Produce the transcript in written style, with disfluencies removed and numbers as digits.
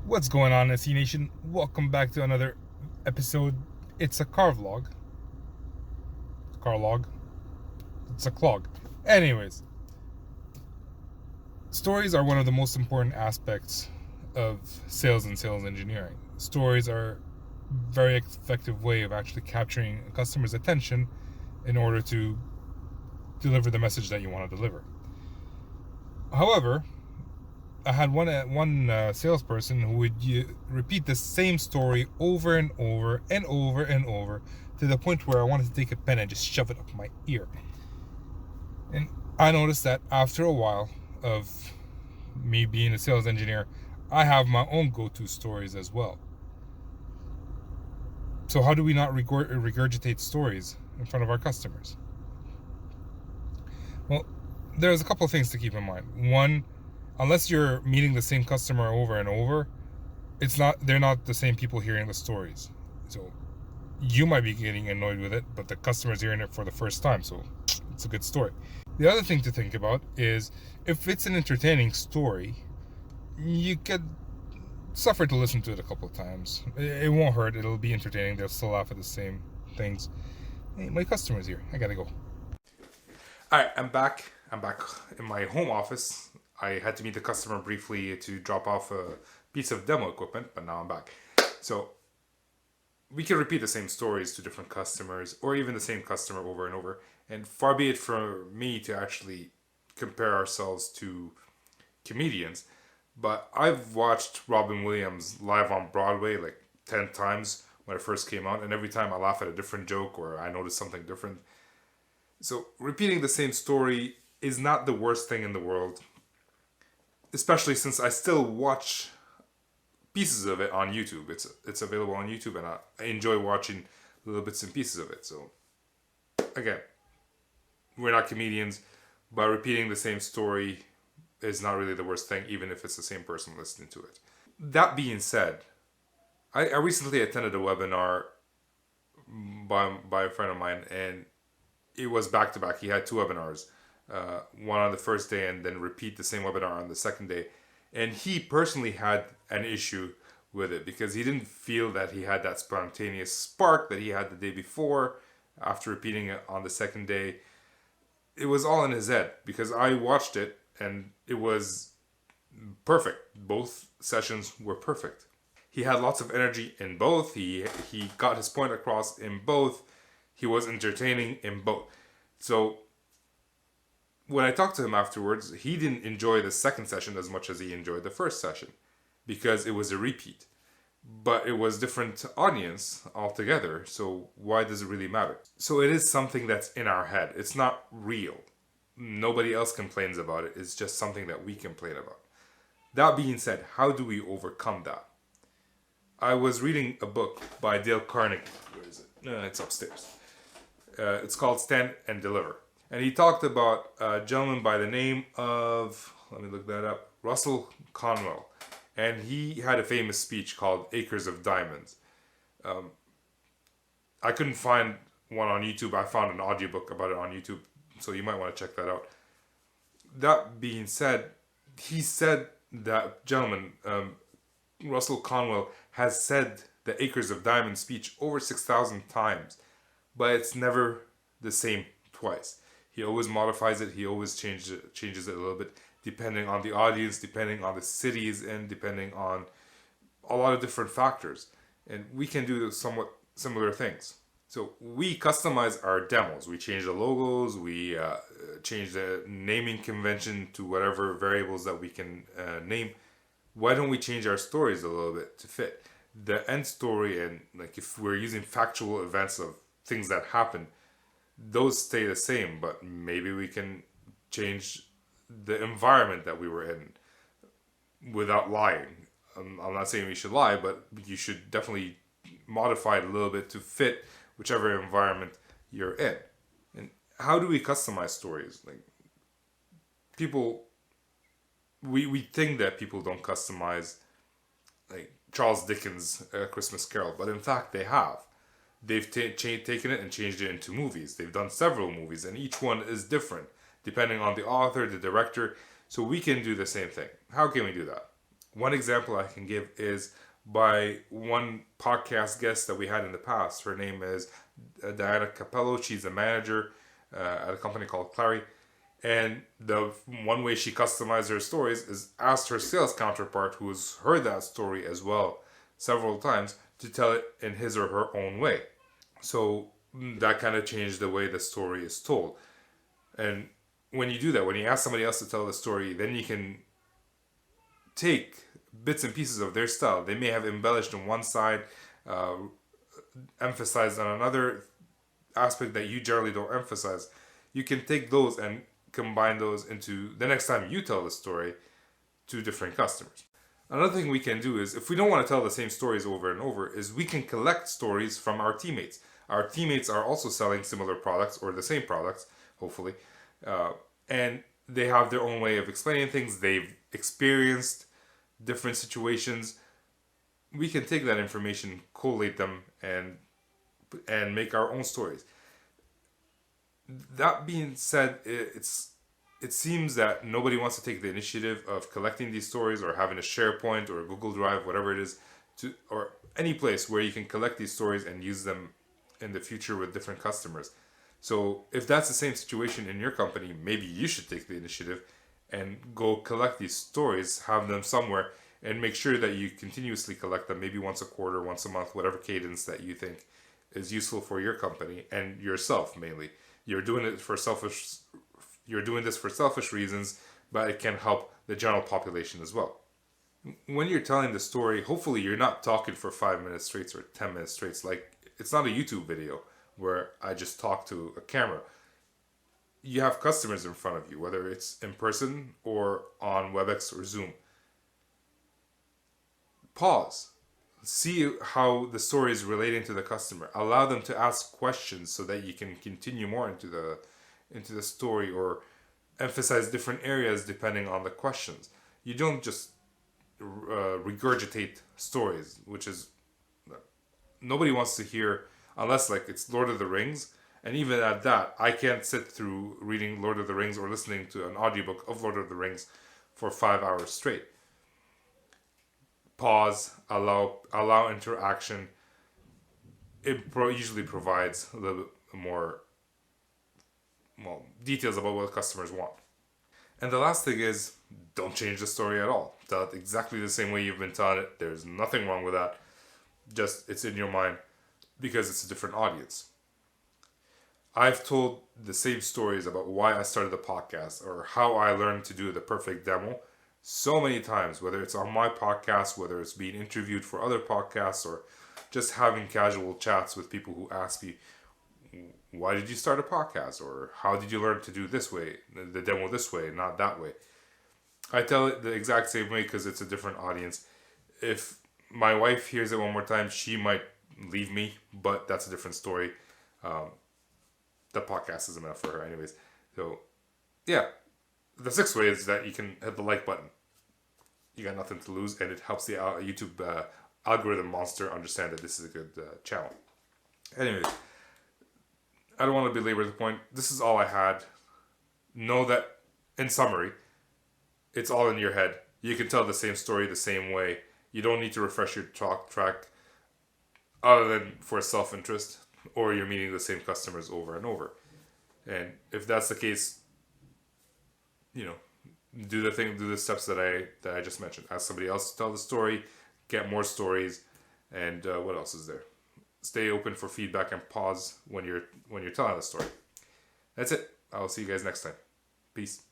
What's going on, SE Nation? Welcome back to another episode. It's a car vlog. Car log. It's a clog. Anyways, stories are one of the most important aspects of sales and sales engineering. Stories are a very effective way of actually capturing a customer's attention in order to deliver the message that you want to deliver. However, I had one salesperson who would repeat the same story over and over and over and over to the point where I wanted to take a pen and just shove it up my ear. And I noticed that after a while of me being a sales engineer, I have my own go-to stories as well. So how do we not regurgitate stories in front of our customers? Well, there's a couple of things to keep in mind. One, unless you're meeting the same customer over and over, they're not the same people hearing the stories. So you might be getting annoyed with it, but the customer's hearing it for the first time, so it's a good story. The other thing to think about is if it's an entertaining story, you could suffer to listen to it a couple of times. It won't hurt, it'll be entertaining, they'll still laugh at the same things. Hey, my customer's here, I gotta go. Alright, I'm back in my home office. I had to meet the customer briefly to drop off a piece of demo equipment, but now I'm back. So we can repeat the same stories to different customers or even the same customer over and over. And far be it for me to actually compare ourselves to comedians, but I've watched Robin Williams live on Broadway like 10 times when it first came out, and every time I laugh at a different joke or I notice something different. So repeating the same story is not the worst thing in the world, especially since I still watch pieces of it on YouTube. It's available on YouTube, and I enjoy watching little bits and pieces of it. So again, we're not comedians, but repeating the same story is not really the worst thing, even if it's the same person listening to it. That being said, I recently attended a webinar by a friend of mine, and it was back to back. He had two webinars, one on the first day and then repeat the same webinar on the second day. And he personally had an issue with it because he didn't feel that he had that spontaneous spark that he had the day before after repeating it on the second day. It was all in his head because I watched it and it was perfect. Both sessions were perfect. He had lots of energy in both. He got his point across in both. He was entertaining in both. So when I talked to him afterwards, he didn't enjoy the second session as much as he enjoyed the first session because it was a repeat. But it was different audience altogether, so why does it really matter? So it is something that's in our head. It's not real. Nobody else complains about it. It's just something that we complain about. That being said, how do we overcome that? I was reading a book by Dale Carnegie. Where is it? It's upstairs. It's called Stand and Deliver. And he talked about a gentleman by the name of, let me look that up, Russell Conwell. And he had a famous speech called Acres of Diamonds. I couldn't find one on YouTube. I found an audiobook about it on YouTube, so you might want to check that out. That being said, he said that gentleman, Russell Conwell, has said the Acres of Diamonds speech over 6,000 times, but it's never the same twice. He always modifies it. He always changes it a little bit, depending on the audience, depending on the cities, and depending on a lot of different factors. And we can do somewhat similar things. So we customize our demos. We change the logos. We change the naming convention to whatever variables that we can name. Why don't we change our stories a little bit to fit? The end story, and like if we're using factual events of things that happen, those stay the same, but maybe we can change the environment that we were in without lying. I'm not saying we should lie, but you should definitely modify it a little bit to fit whichever environment you're in. And how do we customize stories? Like people, we think that people don't customize like Charles Dickens' Christmas Carol, but in fact they have. They've taken it and changed it into movies. They've done several movies, and each one is different depending on the author, the director. So we can do the same thing. How can we do that? One example I can give is by one podcast guest that we had in the past. Her name is Diana Capello. She's a manager at a company called Clary. And the one way she customized her stories is asked her sales counterpart, who's heard that story as well several times, to tell it in his or her own way. So that kind of changed the way the story is told. And when you do that, when you ask somebody else to tell the story, then you can take bits and pieces of their style. They may have embellished on one side, emphasized on another aspect that you generally don't emphasize. You can take those and combine those into the next time you tell the story to different customers. Another thing we can do is, if we don't want to tell the same stories over and over, is we can collect stories from our teammates. Our teammates are also selling similar products or the same products, hopefully, and they have their own way of explaining things. They've experienced different situations. We can take that information, collate them, and make our own stories. That being said, it seems that nobody wants to take the initiative of collecting these stories or having a SharePoint or a Google Drive, whatever it is, or any place where you can collect these stories and use them in the future with different customers. So if that's the same situation in your company, maybe you should take the initiative and go collect these stories, have them somewhere, and make sure that you continuously collect them, maybe once a quarter, once a month, whatever cadence that you think is useful for your company and yourself mainly. You're doing this for selfish reasons, but it can help the general population as well. When you're telling the story, hopefully you're not talking for 5 minutes straight or 10 minutes straight. Like, it's not a YouTube video where I just talk to a camera. You have customers in front of you, whether it's in person or on WebEx or Zoom. Pause. See how the story is relating to the customer. Allow them to ask questions so that you can continue more into the story, or emphasize different areas depending on the questions. You don't just regurgitate stories, which is nobody wants to hear, unless like it's Lord of the Rings. And even at that, I can't sit through reading Lord of the Rings or listening to an audiobook of Lord of the Rings for 5 hours straight. Pause, allow interaction. It usually provides a little bit more details about what customers want. And the last thing is, don't change the story at all. Tell it exactly the same way you've been telling it. There's nothing wrong with that. Just it's in your mind because it's a different audience. I've told the same stories about why I started the podcast or how I learned to do the perfect demo so many times, whether it's on my podcast, whether it's being interviewed for other podcasts, or just having casual chats with people who ask me, why did you start a podcast? Or how did you learn to do this way, the demo this way, not that way? I tell it the exact same way because it's a different audience. If my wife hears it one more time, she might leave me, but that's a different story. The podcast isn't enough for her anyways. So, yeah. The sixth way is that you can hit the like button. You got nothing to lose, and it helps the YouTube algorithm monster understand that this is a good channel. Anyways, I don't want to belabor the point. This is all I had. Know that, in summary, it's all in your head. You can tell the same story the same way. You don't need to refresh your talk track other than for self-interest, or you're meeting the same customers over and over. And if that's the case, do the steps that I just mentioned. Ask somebody else to tell the story, get more stories, and what else is there? Stay open for feedback and pause when you're telling the story. That's it. I'll see you guys next time. Peace.